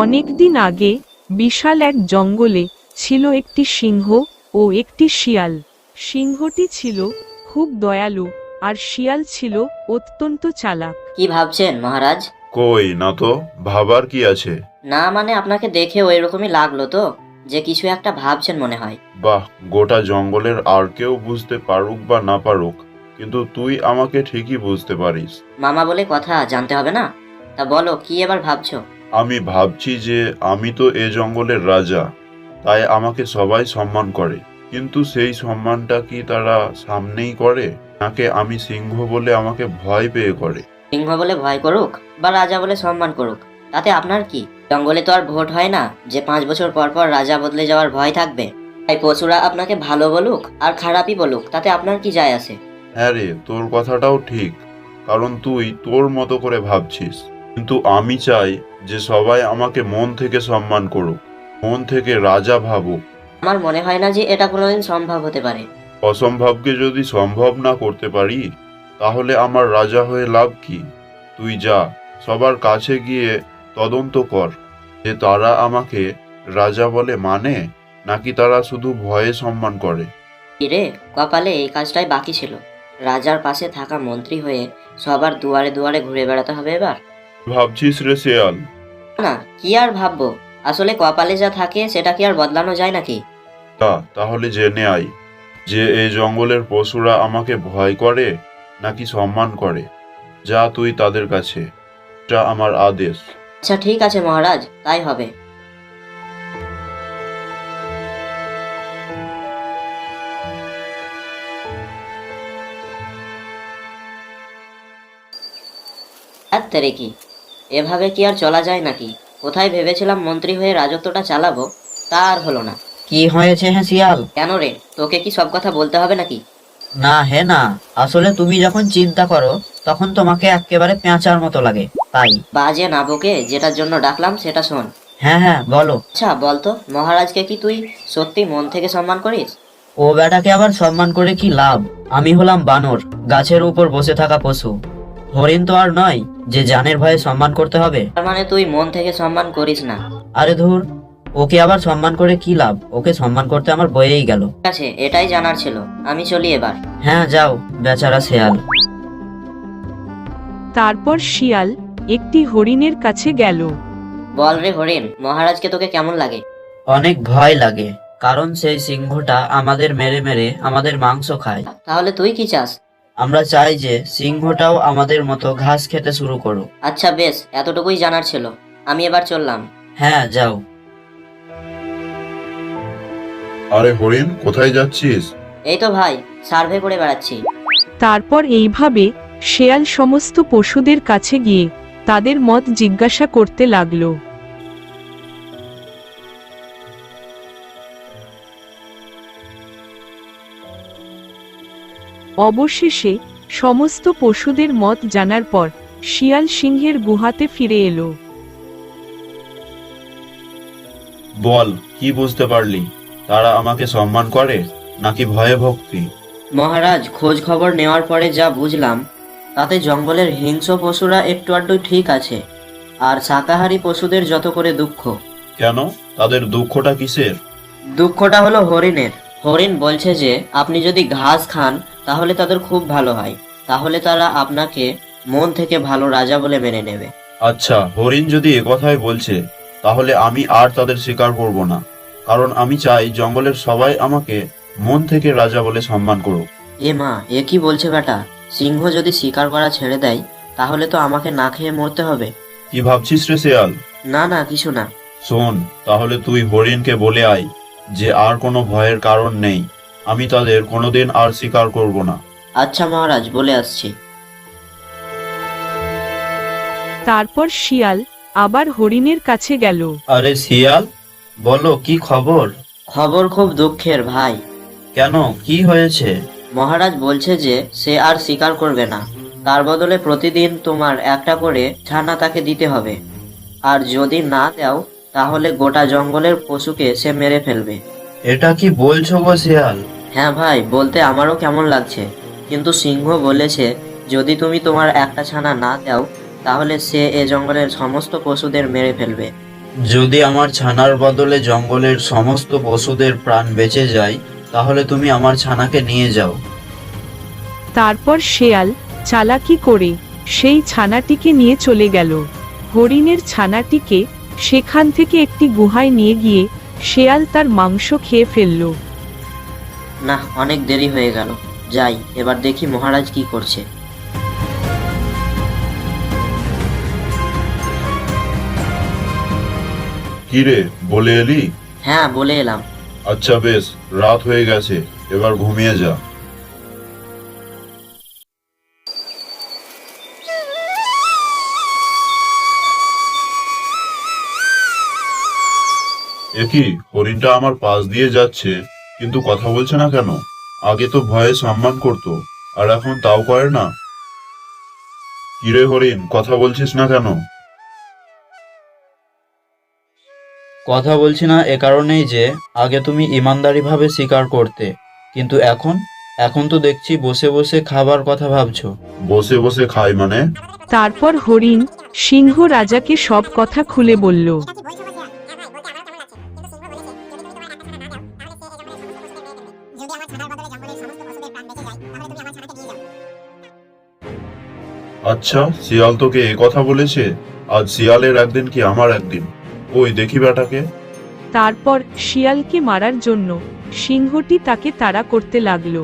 অনেকদিন আগে বিশাল এক জঙ্গলে ছিল একটি সিংহ ও একটি শিয়াল। সিংহটি ছিল খুব দয়ালু আর শিয়াল ছিল অত্যন্ত চালাক। কি ভাবছেন মহারাজ? কই না তো, ভাবার কি আছে? না মানে আপনাকে দেখে ওই রকমই লাগলো তো, যে কিছু একটা ভাবছেন মনে হয়। বাহ, গোটা জঙ্গলের আর কেউ বুঝতে পারুক বা না পারুক, কিন্তু তুই আমাকে ঠিকই বুঝতে পারিস। মামা বলে কথা, জানতে হবে না? তা বলো, কি এবার ভাবছো? আমি ভাবছি যে আমি তো এ জঙ্গলের রাজা, তাই আমাকে সবাই সম্মান করে। কিন্তু সেই সম্মানটা কি তারা সামনেই করে, নাকি আমি সিংহ বলে আমাকে ভয় পেয়ে করে? সিংহ বলে ভয় করুক বা রাজা বলে সম্মান করুক, তাতে আপনার কি? জঙ্গলে তো আর ভোট হয় না যে 5 বছর পর পর রাজা বদলে যাওয়ার ভয় থাকবে। তাই পশুরা আপনাকে ভালো বলুক আর খারাপই বলুক, তাতে আপনার কি যায় আসে? হ্যাঁ রে, তোর কথাটাও ঠিক, কারণ তুই তোর মতো করে ভাবছিস। কিন্তু আমি চাই যে সবাই আমাকে মন থেকে সম্মান করুক, মন থেকে রাজা ভাবুক। আমার মনে হয় না যে এটা কোনোদিন সম্ভব হতে পারে। অসম্ভবকে যদি সম্ভব না করতে পারি, তাহলে আমার রাজা হয়ে লাভ কি? তুই যা, সবার কাছে গিয়ে তদন্ত কর যে তারা আমাকে রাজা বলে মানে, নাকি তারা শুধু ভয়ে সম্মান করে। রে, কপালে এই কাজটাই বাকি ছিল। রাজার পাশে থাকা মন্ত্রী হয়ে সবার দুয়ারে দুয়ারে ঘুরে বেড়াতে হবে এবার। ভাবছিস রে শেয়াল? না, কি আর ভাববো, আসলে কপালে যা থাকে সেটা কি আর বদলানো যায় নাকি? তাহলে জেনে আই যে এই জঙ্গলের পশুরা আমাকে ভয় করে নাকি সম্মান করে। যা তুই তাদের কাছে, এটা আমার আদেশ। আচ্ছা ঠিক আছে মহারাজ, তাই হবে। আর তেরে কি, এভাবে কি আর চলা যায় নাকি? কোথায় ভেবেছিলাম মন্ত্রী হয়ে রাজত্বটা চালাবো, তা আর হলো না। কি হয়েছে হ্যাঁ শিয়াল? কেন রে, তোকে কি সব কথা বলতে হবে নাকি? না হে না, আসলে তুমি যখন চিন্তা করো তখন তোমাকে একেবারে পেঁচার মতো লাগে, তাই। বাজে না বকে, যেটার জন্য ডাকলাম সেটা শোন। হ্যাঁ হ্যাঁ বলো। আচ্ছা বলতো, মহারাজকে কি তুই সত্যি মন থেকে সম্মান করিস? ও বেটাকে আবার সম্মান করে কি লাভ? আমি হলাম বানর, গাছের উপর বসে থাকা পশু। হরিণ তো আর নয় যে জানের ভয়ে সম্মান করতে হবে। তার মানে তুই মন থেকে সম্মান করিস না? আরে ধুর, ওকে আবার সম্মান করে কি লাভ? ওকে সম্মান করতে আমার বয়েই গেল। ঠিক আছে, এটাই জানার ছিল। আমি চলি এবার। হ্যাঁ যাও, বেচারা শেয়াল। তারপর শিয়াল একটি হরিণের কাছে গেল। বল রে হরিণ, মহারাজকে তোকে কেমন লাগে? অনেক ভয় লাগে, কারণ সেই সিংহটা আমাদের মেরে মেরে আমাদের মাংস খায়। তাহলে তুই কি চাস? আমরা চাই যে সিংহটাও আমাদের মতো ঘাস খেতে শুরু করুক। আচ্ছা বেশ, এতটুকুই জানার ছিল। আমি এবার চললাম। হ্যাঁ যাও। আরে হরিণ, কোথায় যাচ্ছিস? এই তো ভাই, সার্ভে করে বেড়াচ্ছি। তারপর এইভাবে শেয়াল সমস্ত পশুদের কাছে গিয়ে তাদের মত জিজ্ঞাসা করতে লাগলো। অবশেষে সমস্ত পশুদের মত জানার পর শিয়াল সিংহের গুহাতে ফিরে এলো। বল, কি বুঝতে পারলি? তারা আমাকে সম্মান করে নাকি ভয়ে ভক্তি? মহারাজ, খোঁজ খবর নেওয়ার পরে যা বুঝলাম, তাতে জঙ্গলের হিংস্র পশুরা একটু আধটু ঠিক আছে, আর শাকাহারী পশুদের যত করে দুঃখ। কেন? তাদের দুঃখটা কিসের? দুঃখটা হলো হরিণের। হরিণ বলছে যে আপনি যদি ঘাস খান তাহলে তাদের খুব ভালো হয়, তাহলে তারা আপনাকে মন থেকে ভালো রাজা বলে মেনে নেবে। আচ্ছা, হরিণ যদি একথাই বলছে, তাহলে আমি আর তাদের স্বীকার করব না, কারণ আমি চাই জঙ্গলের সবাই আমাকে মন থেকে রাজা বলে সম্মান করুক। এ মা, এ কি বলছে বেটা? সিংহ যদি শিকার করা ছেড়ে দেয় তাহলে তো আমাকে না খেয়ে মরতে হবে। কি ভাবছিস রে শেয়াল? না না, কিছু না। শোন, তাহলে তুই হরিণকে বলে আয় যে আর কোনো ভয়ের কারণ নেই, আমি তাদের কোনোদিন আর স্বীকার করব না। আচ্ছা মহারাজ, বলে আসছি। তারপর শিয়াল আবার হরিণের কাছে গেল। আরে শিয়াল, বলো কি খবর? খবর খুব দুঃখের ভাই। কেন, কি হয়েছে? মহারাজ বলছে যে সে আর শিকার করবে না, তার বদলে প্রতিদিন তোমার একটা করে ছানা তাকে দিতে হবে, আর যদি না দাও তাহলে গোটা জঙ্গলের পশুকে সে মেরে ফেলবে। এটা কি বলছো গো শিয়াল? হ্যাঁ ভাই, বলতে আমারও কেমন লাগছে, কিন্তু সিংহ বলেছে যদি তুমি তোমার একটা ছানা না দাও তাহলে সে এ জঙ্গলের সমস্ত পশুদের মেরে ফেলবে। যদি আমার ছানার বদলে জঙ্গলের সমস্ত পশুদের প্রাণ বেঁচে যায়, তাহলে তুমি আমার ছানাকে নিয়ে যাও। তারপর শেয়াল চালাকি করে সেই ছানাটিকে নিয়ে চলে গেল। হরিণের ছানাটিকে সেখান থেকে একটি গুহায় নিয়ে গিয়ে শেয়াল তার মাংস খেয়ে ফেলল। না, অনেক দেরি হয়ে গেল, যাই এবার দেখি মহারাজ কি করছে। কি রে, বলে এলি? হ্যাঁ, বলে এলাম। আচ্ছা বেশ, রাত হয়ে গেছে, এবার ঘুমিয়ে যা। একই, হরিণটা আমার পাশ দিয়ে যাচ্ছে কিন্তু কথা বলছে না কেন? আগে তো ভয়ে সম্মান করতো, আর এখন তাও করে না। কিরে হরিণ, কথা বলছিস না কেন? কথা বলছি না এ কারণেই যে আগে তুমি ইমানদারিভাবে শিকার করতে, কিন্তু এখন তো দেখছি বসে বসে খাবার কথা ভাবছো। বসে বসে খাই মানে? তারপর হরিণ সিংহ রাজাকে সব কথা খুলে বলল। আচ্ছা, শিয়াল তোকে এ কথা বলেছে? আজ শিয়ালের একদিন কি আমার একদিন। ওই দেখি বেটাকে। তারপর শিয়ালকে মারার জন্য সিংহটি তাকে তাড়া করতে লাগলো।